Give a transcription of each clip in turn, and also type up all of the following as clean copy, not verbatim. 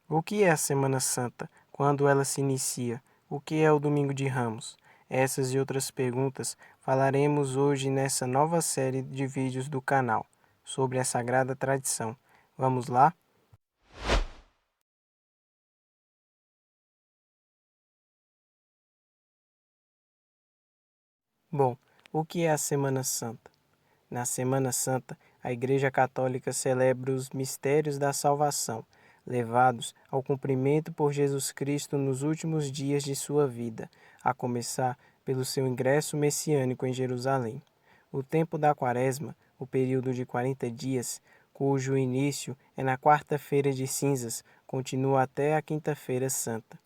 O que é a Semana Santa? Quando ela se inicia? O que é o Domingo de Ramos? Essas e outras perguntas falaremos hoje nessa nova série de vídeos do canal sobre a Sagrada Tradição. Vamos lá? Bom, o que é a Semana Santa? Na Semana Santa, a Igreja Católica celebra os mistérios da salvação, levados ao cumprimento por Jesus Cristo nos últimos dias de sua vida, a começar pelo seu ingresso messiânico em Jerusalém. O tempo da Quaresma, o período de 40 dias, cujo início é na quarta-feira de cinzas, continua até a quinta-feira santa.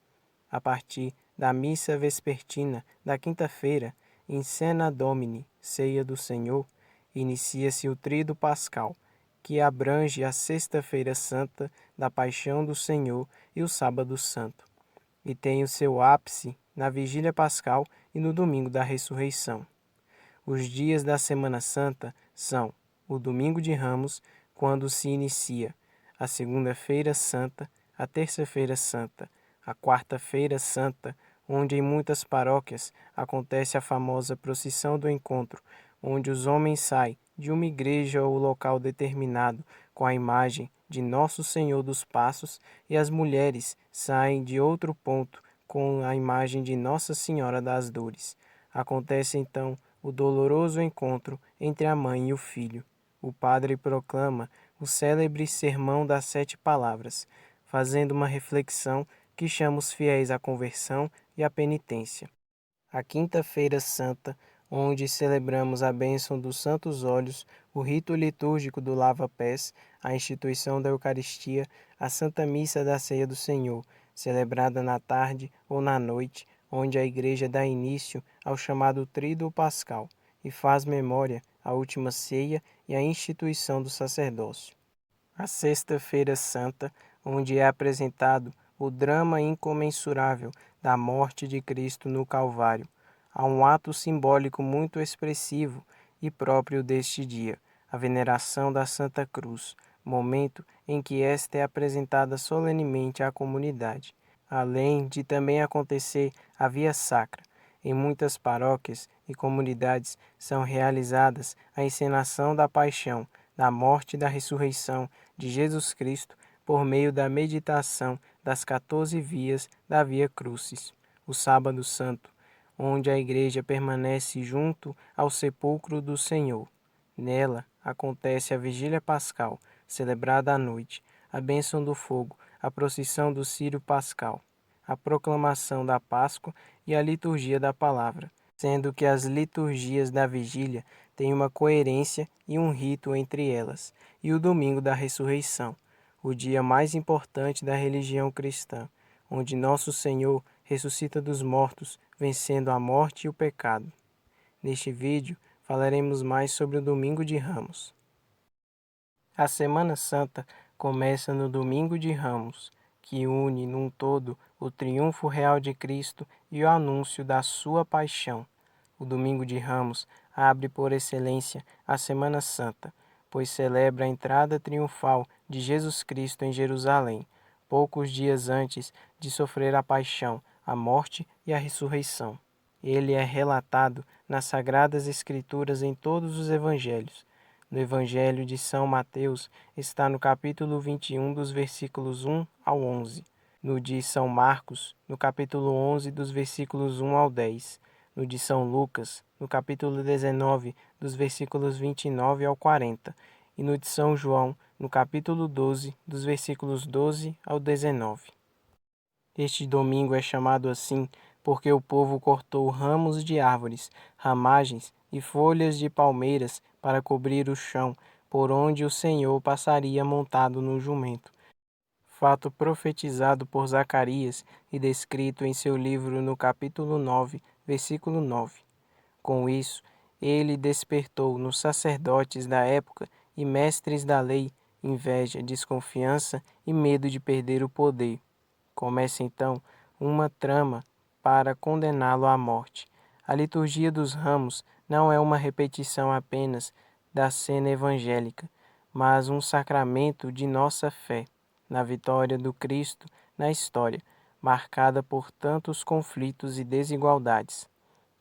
A partir da missa vespertina da quinta-feira, em Cena Domini, Ceia do Senhor, inicia-se o Tríduo Pascal, que abrange a Sexta-feira Santa da Paixão do Senhor e o Sábado Santo, e tem o seu ápice na Vigília Pascal e no Domingo da Ressurreição. Os dias da Semana Santa são o Domingo de Ramos, quando se inicia, a Segunda-feira Santa, a Terça-feira Santa, a Quarta-feira Santa, onde em muitas paróquias acontece a famosa Procissão do Encontro, onde os homens saem de uma igreja ou local determinado com a imagem de Nosso Senhor dos Passos e as mulheres saem de outro ponto com a imagem de Nossa Senhora das Dores. Acontece então o doloroso encontro entre a mãe e o filho. O padre proclama o célebre Sermão das Sete Palavras, fazendo uma reflexão que chama os fiéis à conversão e à penitência. A Quinta-feira Santa, onde celebramos a bênção dos santos óleos, o rito litúrgico do lava-pés, a instituição da Eucaristia, a Santa Missa da Ceia do Senhor, celebrada na tarde ou na noite, onde a Igreja dá início ao chamado Tríduo Pascal e faz memória à última ceia e à instituição do sacerdócio. A Sexta-feira Santa, onde é apresentado o drama incomensurável da morte de Cristo no Calvário. Há um ato simbólico muito expressivo e próprio deste dia, a veneração da Santa Cruz, momento em que esta é apresentada solenemente à comunidade, além de também acontecer a Via Sacra. Em muitas paróquias e comunidades são realizadas a encenação da paixão, da morte e da ressurreição de Jesus Cristo por meio da meditação das 14 vias da Via Crucis, o Sábado Santo, onde a Igreja permanece junto ao sepulcro do Senhor. Nela acontece a Vigília Pascal, celebrada à noite, a bênção do fogo, a procissão do Círio Pascal, a proclamação da Páscoa e a liturgia da palavra, sendo que as liturgias da vigília têm uma coerência e um rito entre elas, e o domingo da ressurreição, o dia mais importante da religião cristã, onde Nosso Senhor ressuscita dos mortos, vencendo a morte e o pecado. Neste vídeo, falaremos mais sobre o Domingo de Ramos. A Semana Santa começa no Domingo de Ramos, que une num todo o triunfo real de Cristo e o anúncio da sua paixão. O Domingo de Ramos abre por excelência a Semana Santa, pois celebra a entrada triunfal de Jesus Cristo em Jerusalém, poucos dias antes de sofrer a paixão, a morte e a ressurreição. Ele é relatado nas Sagradas Escrituras em todos os Evangelhos. No Evangelho de São Mateus está no capítulo 21, dos versículos 1 ao 11. No de São Marcos, no capítulo 11, dos versículos 1 ao 10. No de São Lucas, no capítulo 19, dos versículos 29 ao 40. E no de São João, no capítulo 12, dos versículos 12 ao 19. Este domingo é chamado assim porque o povo cortou ramos de árvores, ramagens e folhas de palmeiras para cobrir o chão por onde o Senhor passaria montado no jumento. Fato profetizado por Zacarias e descrito em seu livro no capítulo 9, versículo 9. Com isso, ele despertou nos sacerdotes da época e mestres da lei inveja, desconfiança e medo de perder o poder. Começa então uma trama para condená-lo à morte. A liturgia dos ramos não é uma repetição apenas da cena evangélica, mas um sacramento de nossa fé. na vitória do Cristo na história, marcada por tantos conflitos e desigualdades.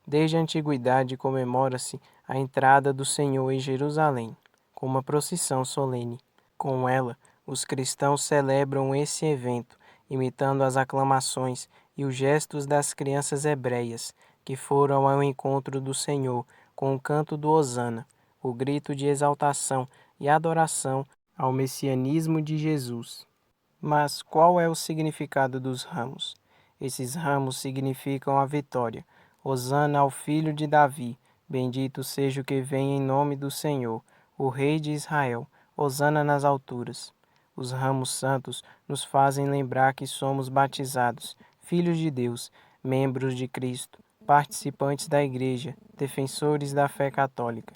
Desde a antiguidade comemora-se a entrada do Senhor em Jerusalém, com uma procissão solene. Com ela, os cristãos celebram esse evento, imitando as aclamações e os gestos das crianças hebreias, que foram ao encontro do Senhor com o canto do Hosana, o grito de exaltação e adoração ao messianismo de Jesus. Mas qual é o significado dos ramos? Esses ramos significam a vitória. Hosana ao filho de Davi, bendito seja o que vem em nome do Senhor, o Rei de Israel. Hosana nas alturas. Os ramos santos nos fazem lembrar que somos batizados, filhos de Deus, membros de Cristo, participantes da Igreja, defensores da fé católica,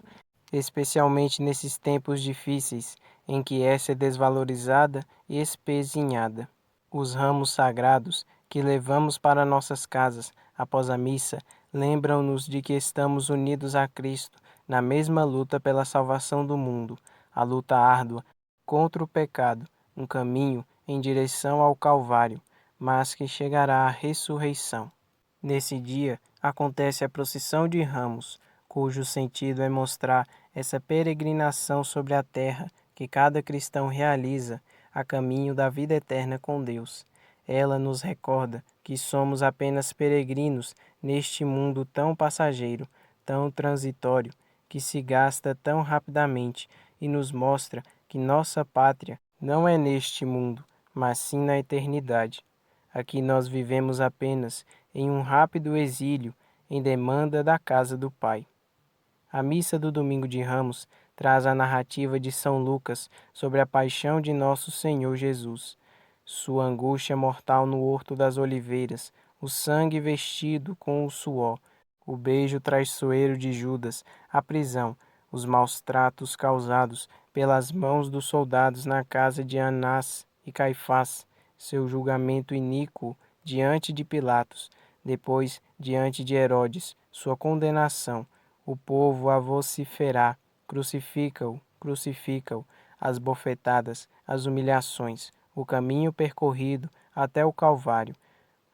especialmente nesses tempos difíceis em que essa é desvalorizada e espezinhada. Os ramos sagrados que levamos para nossas casas após a missa lembram-nos de que estamos unidos a Cristo na mesma luta pela salvação do mundo, a luta árdua contra o pecado, um caminho em direção ao Calvário, mas que chegará à ressurreição. Nesse dia acontece a procissão de ramos, cujo sentido é mostrar essa peregrinação sobre a terra que cada cristão realiza a caminho da vida eterna com Deus. Ela nos recorda que somos apenas peregrinos neste mundo tão passageiro, tão transitório, que se gasta tão rapidamente e nos mostra que nossa pátria não é neste mundo, mas sim na eternidade. Aqui nós vivemos apenas em um rápido exílio em demanda da casa do Pai. A missa do Domingo de Ramos traz a narrativa de São Lucas sobre a paixão de nosso Senhor Jesus, sua angústia mortal no Horto das Oliveiras, o sangue vestido com o suor, o beijo traiçoeiro de Judas, a prisão, os maus tratos causados pelas mãos dos soldados na casa de Anás e Caifás, seu julgamento iníquo diante de Pilatos, depois diante de Herodes, sua condenação, o povo a vociferar, crucifica-o, crucifica-o, as bofetadas, as humilhações, o caminho percorrido até o Calvário,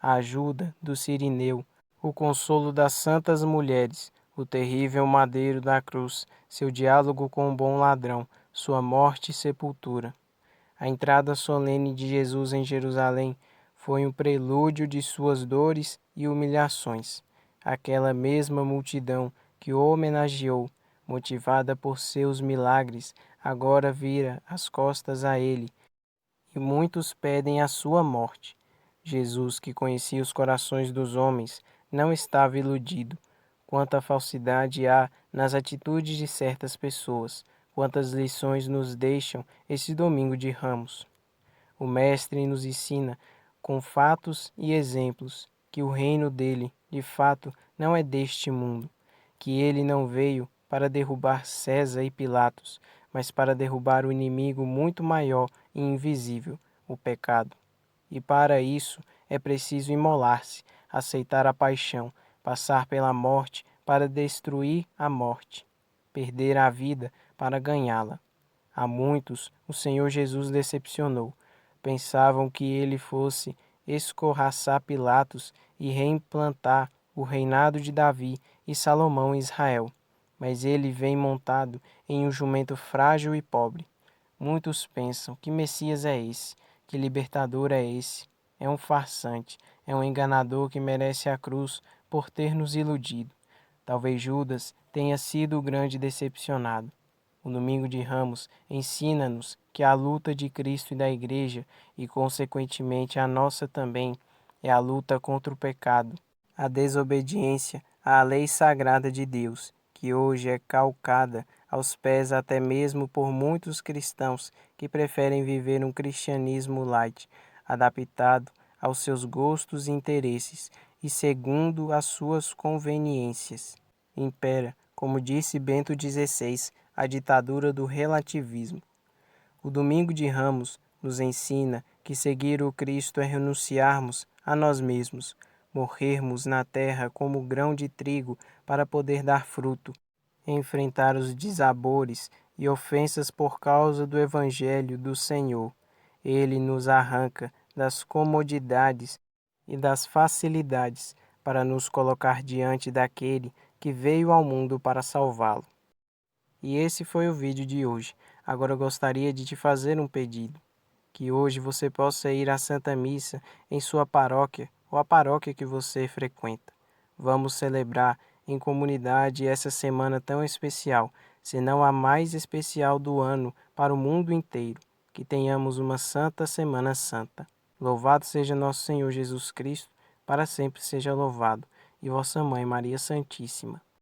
a ajuda do Cirineu, o consolo das santas mulheres, o terrível madeiro da cruz, seu diálogo com o bom ladrão, sua morte e sepultura. A entrada solene de Jesus em Jerusalém foi um prelúdio de suas dores e humilhações. Aquela mesma multidão que o homenageou, motivada por seus milagres, agora vira as costas a ele, e muitos pedem a sua morte. Jesus, que conhecia os corações dos homens, não estava iludido. Quanta falsidade há nas atitudes de certas pessoas, quantas lições nos deixam esse domingo de Ramos. O Mestre nos ensina, com fatos e exemplos, que o reino dele, de fato, não é deste mundo, que ele não veio para derrubar César e Pilatos, mas para derrubar o inimigo muito maior e invisível, o pecado. E para isso é preciso imolar-se, aceitar a paixão, passar pela morte para destruir a morte, perder a vida para ganhá-la. A muitos o Senhor Jesus decepcionou. Pensavam que ele fosse escorraçar Pilatos e reimplantar o reinado de Davi e Salomão em Israel. Mas ele vem montado em um jumento frágil e pobre. Muitos pensam: que Messias é esse? Que libertador é esse? É um farsante, é um enganador que merece a cruz por ter nos iludido. Talvez Judas tenha sido o grande decepcionado. O Domingo de Ramos ensina-nos que a luta de Cristo e da Igreja, e consequentemente a nossa também, é a luta contra o pecado, a desobediência à lei sagrada de Deus, que hoje é calcada aos pés até mesmo por muitos cristãos que preferem viver um cristianismo light, adaptado aos seus gostos e interesses e segundo as suas conveniências. Impera, como disse Bento XVI, a ditadura do relativismo. O Domingo de Ramos nos ensina que seguir o Cristo é renunciarmos a nós mesmos, morrermos na terra como grão de trigo para poder dar fruto, enfrentar os desabores e ofensas por causa do Evangelho do Senhor. Ele nos arranca das comodidades e das facilidades para nos colocar diante daquele que veio ao mundo para salvá-lo. E esse foi o vídeo de hoje. Agora eu gostaria de te fazer um pedido, que hoje você possa ir à Santa Missa em sua paróquia ou a paróquia que você frequenta. Vamos celebrar em comunidade essa semana tão especial, se não a mais especial do ano para o mundo inteiro. Que tenhamos uma santa Semana Santa. Louvado seja nosso Senhor Jesus Cristo, para sempre seja louvado, e vossa Mãe Maria Santíssima.